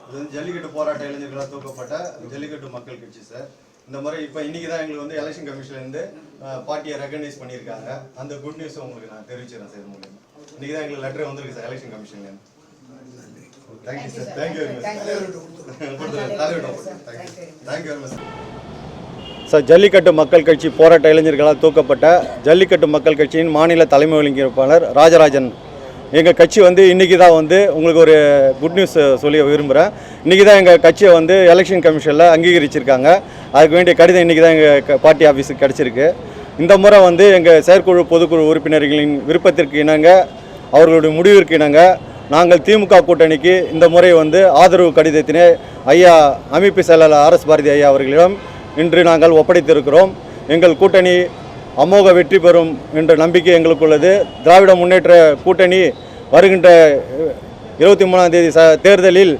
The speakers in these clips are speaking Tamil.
இது வந்து ஜல்லிக்கட்டு போராட்ட இளைஞர்களால் தூக்கப்பட்ட ஜல்லிக்கட்டு மக்கள் கட்சி சார். இந்த முறை இப்போ இன்னைக்கு தான் எங்களுக்கு வந்து எலெக்ஷன் கமிஷன்லேருந்து பார்ட்டியை ரெகனைஸ் பண்ணியிருக்காங்க. அந்த குட் நியூஸ் உங்களுக்கு நான் தெரிவிச்சிடறேன் சார். மூலியமாக இன்னைக்கு தான் எங்களுக்கு லெட்டர் வந்திருக்கு சார் எலெக்ஷன் கமிஷன்லேருந்து. Thank you sir. Thank you very much thank you very much sir. Jallikattu மக்கள் கட்சி போராட்ட இளைஞர்களால் தூக்கப்பட்ட ஜல்லிக்கட்டு மக்கள் கட்சியின் மாநில தலைமை ஒருங்கிணைப்பாளர் ராஜராஜன். எங்கள் கட்சி வந்து இன்றைக்கி தான் வந்து உங்களுக்கு ஒரு குட் நியூஸ் சொல்லி விரும்புகிறேன். இன்றைக்கி தான் எங்கள் கட்சியை வந்து எலெக்ஷன் கமிஷனில் அங்கீகரிச்சிருக்காங்க. அதுக்கு வேண்டிய கடிதம் இன்றைக்கி தான் எங்கள் பார்ட்டி ஆஃபீஸுக்கு கிடச்சிருக்கு. இந்த முறை வந்து எங்கள் செயற்குழு பொதுக்குழு உறுப்பினர்களின் விருப்பத்திற்கு இணங்க, அவர்களுடைய முடிவிற்கு இணங்க நாங்கள் திமுக கூட்டணிக்கு இந்த முறை வந்து ஆதரவு கடிதத்தினை ஐயா அமைப்பு செயலாளர் ஆர்எஸ் பாரதி ஐயா அவர்களிடம் இன்று நாங்கள் ஒப்படைத்திருக்கிறோம். எங்கள் கூட்டணி அமோக வெற்றி பெறும் என்ற நம்பிக்கை எங்களுக்கு உள்ளது. திராவிட முன்னேற்ற கூட்டணி வருகின்ற 23ஆம் தேதி தேர்தலில்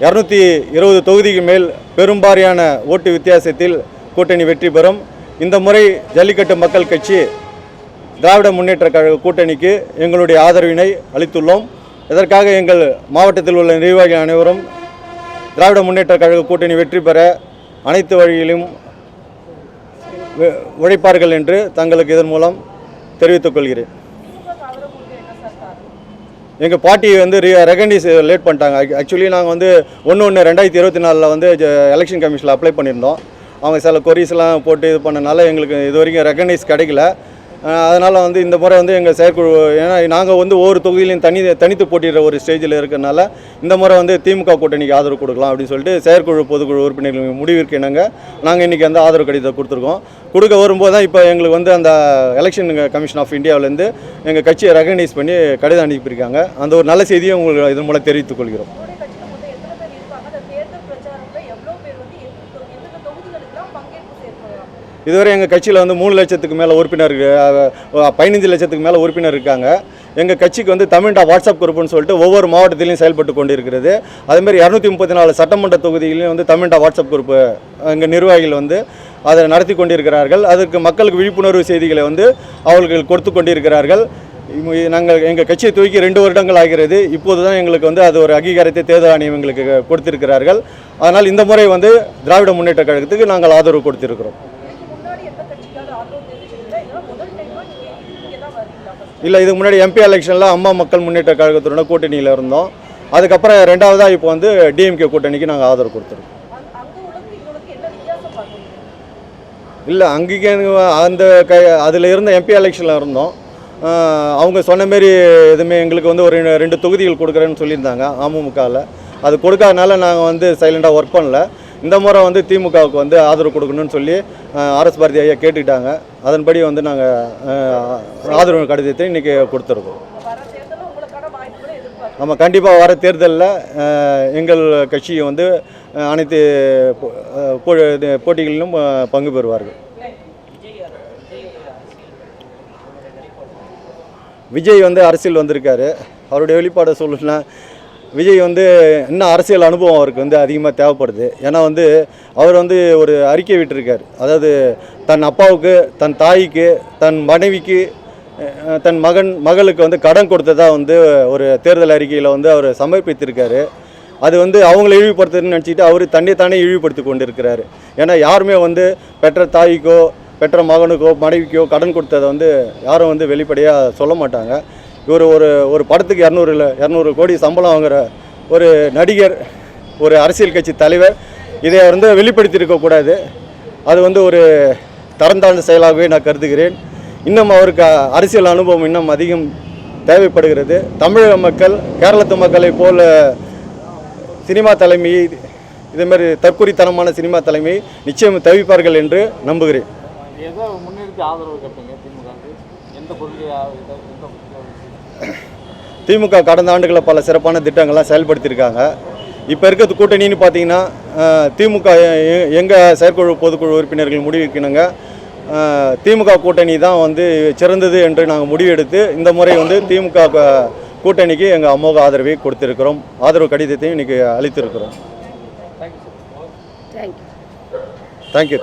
220 தொகுதிக்கு மேல் பெரும்பாரியான ஓட்டு வித்தியாசத்தில் கூட்டணி வெற்றி பெறும். இந்த முறை ஜல்லிக்கட்டு மக்கள் கட்சி திராவிட முன்னேற்ற கழக கூட்டணிக்கு எங்களுடைய ஆதரவினை அளித்துள்ளோம். இதற்காக எங்கள் மாவட்டத்தில் உள்ள நிர்வாகிகள் அனைவரும் திராவிட முன்னேற்ற கழக கூட்டணி வெற்றி பெற அனைத்து வழியிலும் உழைப்பார்கள் என்று தங்களுக்கு இதன் மூலம் தெரிவித்துக் கொள்கிறேன். எங்கள் பார்ட்டி வந்து ரெகனைஸ் லேட் பண்ணிட்டாங்க. ஆக்சுவலி நாங்கள் வந்து 1/1/2024 வந்து எலெக்ஷன் கமிஷனில் அப்ளை பண்ணியிருந்தோம். அவங்க சில கொரிஸ்லாம் போட்டு இது பண்ணனால எங்களுக்கு இது வரைக்கும் ரெகனைஸ் கிடைக்கல. அதனால் வந்து இந்த முறை வந்து எங்கள் செயற்குழு, ஏன்னா நாங்கள் வந்து ஒவ்வொரு தொகுதியிலையும் தனித்து போட்டிடுற ஒரு ஸ்டேஜில் இருக்கிறனால இந்த முறை வந்து திமுக கூட்டணிக்கு ஆதரவு கொடுக்கலாம் அப்படின்னு சொல்லிட்டு செயற்குழு பொதுக்குழு உறுப்பினர்கள் முடிவிற்கு இணங்க நாங்கள் இன்றைக்கி அந்த ஆதரவு கடிதத்தை கொடுத்துருக்கோம். கொடுக்க வரும்போது தான் இப்போ எங்களுக்கு வந்து அந்த எலெக்ஷன் கமிஷன் ஆஃப் இந்தியாவிலேருந்து எங்கள் கட்சியை ரெகனைஸ் பண்ணி கடிதம் அனுப்பியிருக்காங்க. அந்த ஒரு நல்ல செய்தியை உங்களுக்கு இதன் மூலம் தெரிவித்துக் கொள்கிறோம். இதுவரை எங்கள் கட்சியில் வந்து 3 லட்சத்துக்கு மேலே உறுப்பினர், 15 லட்சத்துக்கு மேலே உறுப்பினர் இருக்காங்க. எங்கள் கட்சிக்கு வந்து தமிழ்டா வாட்ஸ்அப் குரூப்னு சொல்லிட்டு ஒவ்வொரு மாவட்டத்திலையும் செயல்பட்டு கொண்டு இருக்கிறது. அதேமாதிரி 234 சட்டமன்ற தொகுதியிலையும் வந்து தமிழ்டா வாட்ஸ்அப் குரூப்பு எங்கள் நிர்வாகிகள் வந்து அதை நடத்தி கொண்டிருக்கிறார்கள். அதற்கு மக்களுக்கு விழிப்புணர்வு செய்திகளை வந்து அவர்கள் கொடுத்து கொண்டிருக்கிறார்கள். நாங்கள் எங்கள் கட்சியை துவக்கி 2 வருடங்கள் ஆகிறது. இப்போது தான் எங்களுக்கு வந்து அது ஒரு அங்கீகாரத்தை தேர்தல் ஆணையம் எங்களுக்கு கொடுத்திருக்கிறார்கள். அதனால் இந்த முறை வந்து திராவிட முன்னேற்ற கழகத்துக்கு நாங்கள் ஆதரவு கொடுத்திருக்கிறோம். இல்லை, இதுக்கு முன்னாடி எம்பி எலெக்ஷனில் அம்மா மக்கள் முன்னேற்ற கழகத்தோட கூட்டணியில் இருந்தோம். அதுக்கப்புறம் 2வதாக இப்போ வந்து டிஎம்கே கூட்டணிக்கு நாங்கள் ஆதரவு கொடுத்துருக்கோம். இல்லை, அங்கேயே அந்த அதில் இருந்த எம்பி எலெக்ஷனில் இருந்தோம். அவங்க சொன்ன மாரி எதுவுமே எங்களுக்கு வந்து ஒரு 2 தொகுதிகள் கொடுக்குறேன்னு சொல்லியிருந்தாங்க அமமுகவில். அது கொடுக்காதனால நாங்கள் வந்து சைலண்டாக ஒர்க் பண்ணல. இந்த முறை வந்து திமுகவுக்கு வந்து ஆதரவு கொடுக்கணும்னு சொல்லி ஆர்எஸ் பாரதி ஐயா கேட்டுக்கிட்டாங்க. அதன்படி வந்து நாங்கள் ஆதரவு கடிதத்தை இன்றைக்கி கொடுத்துருக்கோம். நம்ம கண்டிப்பாக வர தேர்தலில் எங்கள் கட்சியை வந்து அனைத்து போட்டிகளிலும் பங்கு பெறுவார்கள். விஜய் வந்து அரசியல் வந்திருக்காரு. அவருடைய வெளிப்பாடை சொல்லணும்னா, விஜய் வந்து இன்னும் அரசியல் அனுபவம் அவருக்கு வந்து அதிகமாக தேவைப்படுது. ஏன்னா வந்து அவர் வந்து ஒரு அறிக்கை விட்டிருக்கார். அதாவது தன் அப்பாவுக்கு, தன் தாய்க்கு, தன் மனைவிக்கு, தன் மகளுக்கு வந்து கடன் கொடுத்ததாக வந்து ஒரு தேர்தல் அறிக்கையில் வந்து அவர் சமர்ப்பித்திருக்காரு. அது வந்து அவங்கள இழிவுபடுத்துன்னு நினச்சிட்டு அவர் தானே இழிவுபடுத்தி கொண்டு இருக்கிறாரு. ஏன்னா யாருமே வந்து பெற்ற தாய்க்கோ பெற்ற மகனுக்கோ மனைவிக்கோ கடன் கொடுத்ததை வந்து யாரும் வந்து வெளிப்படையாக சொல்ல மாட்டாங்க. இவர் ஒரு படத்துக்கு 200 கோடி சம்பளம் வாங்குகிற ஒரு நடிகர், ஒரு அரசியல் கட்சி தலைவர், இதை வந்து வெளிப்படுத்தியிருக்கக்கூடாது. அது வந்து ஒரு தரந்தாழ்ந்த செயலாகவே நான் கருதுகிறேன். இன்னும் அவருக்கு அரசியல் அனுபவம் இன்னும் அதிகம் தேவைப்படுகிறது. தமிழக மக்கள் கேரளத்து மக்களை போல் சினிமா தலைமை, இதேமாதிரி தற்கொலைத்தனமான சினிமா தலைமை நிச்சயம் தவிப்பார்கள் என்று நம்புகிறேன். ஏதோ முன்னிறுத்தி ஆதரவு கேட்பீங்க திமுகவுக்கு? எந்த கொள்கையாக? திமுக கடந்த ஆண்டுகளில் பல சிறப்பான திட்டங்கள்லாம் செயல்படுத்தியிருக்காங்க. இப்போ இருக்கிறது கூட்டணின்னு பார்த்தீங்கன்னா, திமுக எங்கள் செயற்குழு பொதுக்குழு உறுப்பினர்கள் முடிவுக்கினங்க திமுக கூட்டணி தான் வந்து சிறந்தது என்று நாங்கள் முடிவெடுத்து இந்த முறை வந்து திமுக கூட்டணிக்கு எங்கள் அமோக ஆதரவை கொடுத்திருக்கிறோம். ஆதரவு கடிதத்தையும் இன்றைக்கி அளித்திருக்கிறோம். தேங்க்யூ.